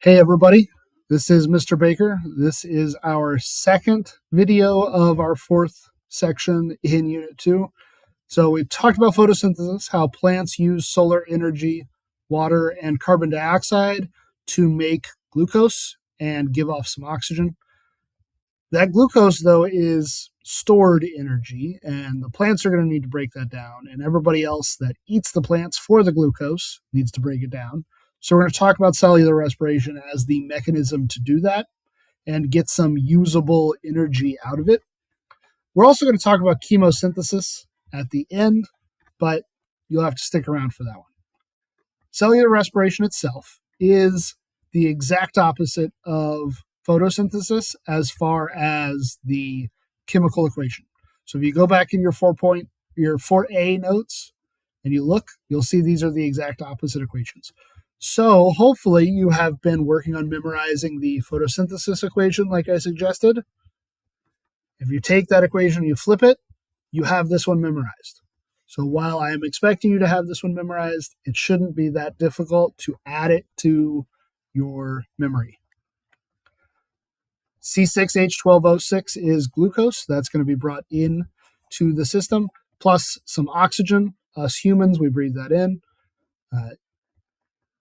Hey everybody, this is Mr. Baker. This is our second video of our fourth section in Unit 2. So we talked about photosynthesis, how plants use solar energy, water, and carbon dioxide to make glucose and give off some oxygen. That glucose, though, is stored energy, and the plants are going to need to break that down, and everybody else that eats the plants for the glucose needs to break it down. So we're going to talk about cellular respiration as the mechanism to do that and get some usable energy out of it. We're also going to talk about chemosynthesis at the end, but you'll have to stick around for that one. Cellular respiration itself is the exact opposite of photosynthesis as far as the chemical equation. So if you go back in your 4A notes and you look, you'll see these are the exact opposite equations. So hopefully you have been working on memorizing the photosynthesis equation like I suggested. If you take that equation and you flip it, you have this one memorized. So while I am expecting you to have this one memorized, it shouldn't be that difficult to add it to your memory. C6H12O6 is glucose. That's going to be brought in to the system, plus some oxygen. Us humans, we breathe that in.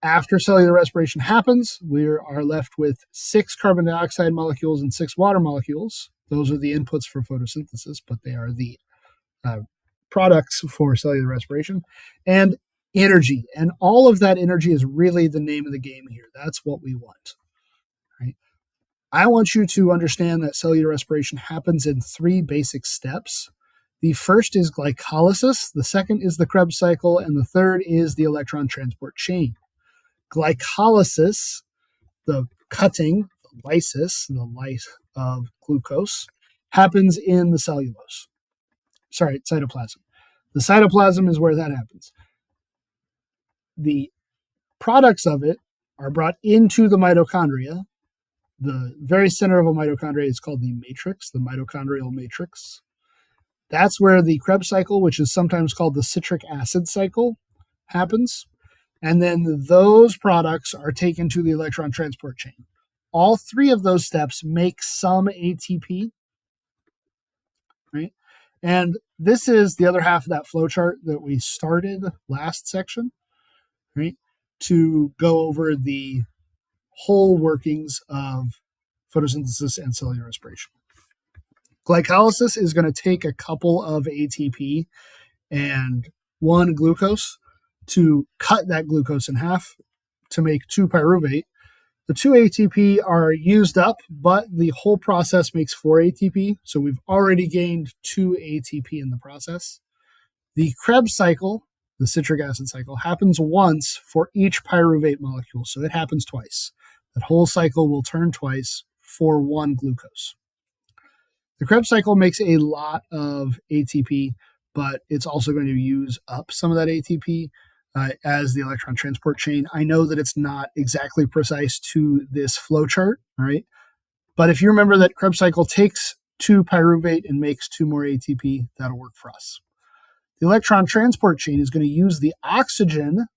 After cellular respiration happens, we are left with 6 carbon dioxide molecules and 6 water molecules. Those are the inputs for photosynthesis, but they are the products for cellular respiration. And energy. And all of that energy is really the name of the game here. That's what we want. Right? I want you to understand that cellular respiration happens in 3 basic steps. The first is glycolysis, the second is the Krebs cycle, and the third is the electron transport chain. Glycolysis, the cutting, the lysis of glucose, happens in the cytoplasm. The cytoplasm is where that happens. The products of it are brought into the mitochondria. The very center of a mitochondria is called the matrix, the mitochondrial matrix. That's where the Krebs cycle, which is sometimes called the citric acid cycle, happens. And then those products are taken to the electron transport chain. All 3 of those steps make some ATP, right? And this is the other half of that flow chart that we started last section, right? To go over the whole workings of photosynthesis and cellular respiration. Glycolysis is going to take a couple of ATP and 1 glucose to cut that glucose in half to make 2 pyruvate. The 2 ATP are used up, but the whole process makes 4 ATP, so we've already gained 2 ATP in the process. The Krebs cycle, the citric acid cycle, happens once for each pyruvate molecule, so it happens twice. That whole cycle will turn twice for 1 glucose. The Krebs cycle makes a lot of ATP, but it's also going to use up some of that ATP as the electron transport chain. I know that it's not exactly precise to this flow chart, all right? But if you remember that Krebs cycle takes 2 pyruvate and makes 2 more ATP, that'll work for us. The electron transport chain is going to use the oxygen,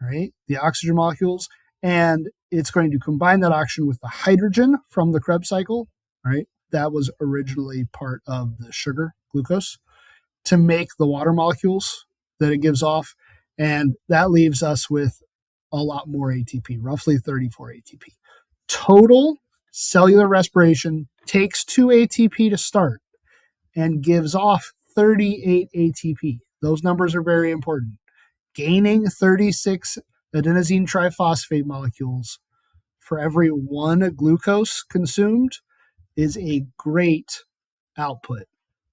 right? The oxygen molecules, and it's going to combine that oxygen with the hydrogen from the Krebs cycle, right? That was originally part of the sugar, glucose, to make the water molecules that it gives off. And that leaves us with a lot more ATP, roughly 34 ATP. Total cellular respiration takes 2 ATP to start and gives off 38 ATP. Those numbers are very important. Gaining 36 adenosine triphosphate molecules for every 1 glucose consumed is a great output,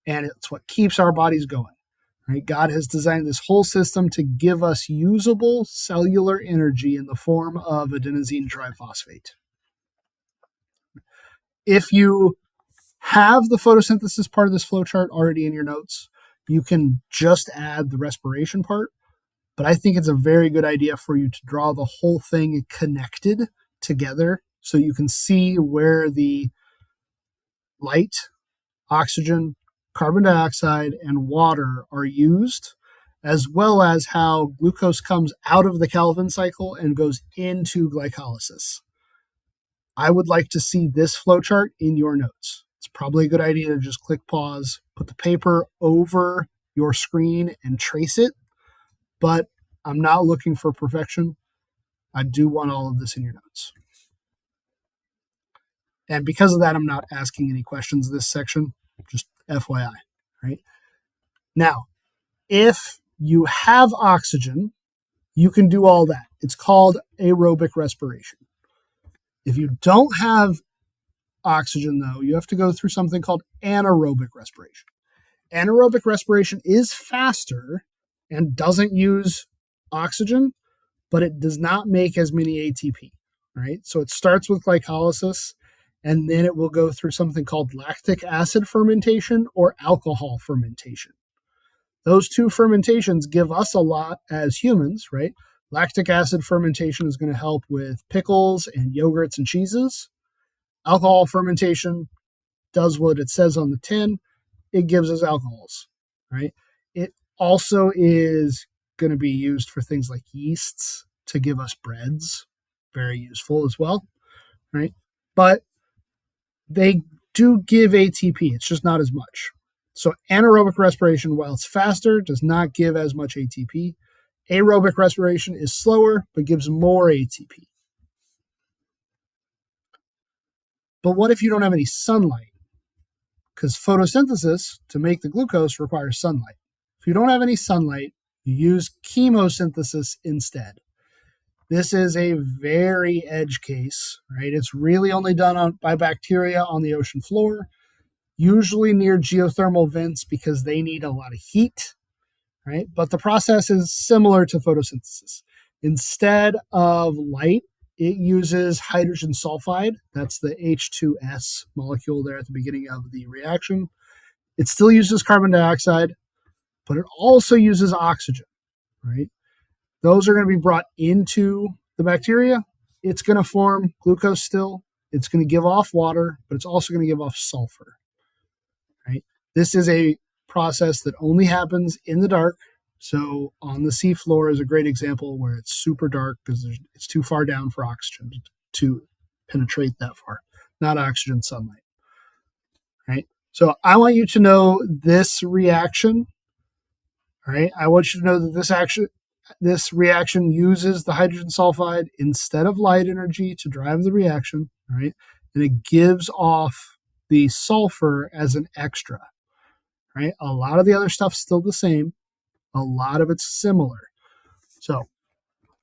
and it's what keeps our bodies going. Right? God has designed this whole system to give us usable cellular energy in the form of adenosine triphosphate. If you have the photosynthesis part of this flowchart already in your notes, you can just add the respiration part. But I think it's a very good idea for you to draw the whole thing connected together so you can see where the light, oxygen, carbon dioxide, and water are used, as well as how glucose comes out of the Calvin cycle and goes into glycolysis. I would like to see this flowchart in your notes. It's probably a good idea to just click pause, put the paper over your screen and trace it, but I'm not looking for perfection. I do want all of this in your notes. And because of that, I'm not asking any questions this section, just FYI, right? Now, if you have oxygen, you can do all that. It's called aerobic respiration. If you don't have oxygen, though, you have to go through something called anaerobic respiration. Anaerobic respiration is faster and doesn't use oxygen, but it does not make as many ATP, right? So it starts with glycolysis, and then it will go through something called lactic acid fermentation or alcohol fermentation. Those two fermentations give us a lot as humans, right? Lactic acid fermentation is going to help with pickles and yogurts and cheeses. Alcohol fermentation does what it says on the tin. It gives us alcohols, right? It also is going to be used for things like yeasts to give us breads. Very useful as well, right? But they do give ATP. It's just not as much. So anaerobic respiration, while it's faster, does not give as much ATP. Aerobic respiration is slower, but gives more ATP. But what if you don't have any sunlight? Because photosynthesis, to make the glucose, requires sunlight. If you don't have any sunlight, you use chemosynthesis instead. This is a very edge case, right? It's really only done by bacteria on the ocean floor, usually near geothermal vents because they need a lot of heat, right? But the process is similar to photosynthesis. Instead of light, it uses hydrogen sulfide. That's the H2S molecule there at the beginning of the reaction. It still uses carbon dioxide, but it also uses oxygen, right? Those are going to be brought into the bacteria. It's going to form glucose still. It's going to give off water, but it's also going to give off sulfur, right? This is a process that only happens in the dark. So on the seafloor is a great example where it's super dark because it's too far down for oxygen to penetrate that far, not oxygen, sunlight, right? So I want you to know this reaction, right? I want you to know that this reaction uses the hydrogen sulfide instead of light energy to drive the reaction, right? And it gives off the sulfur as an extra, right? A lot of the other stuff's still the same. A lot of it's similar. So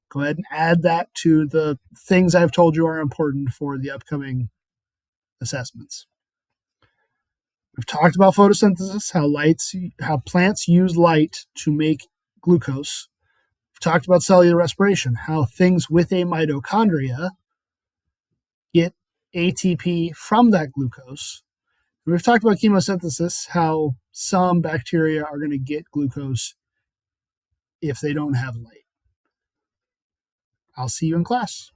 go ahead and add that to the things I've told you are important for the upcoming assessments. We've talked about photosynthesis, how plants use light to make glucose. We've talked about cellular respiration, how things with a mitochondria get ATP from that glucose. And we've talked about chemosynthesis, how some bacteria are going to get glucose if they don't have light. I'll see you in class.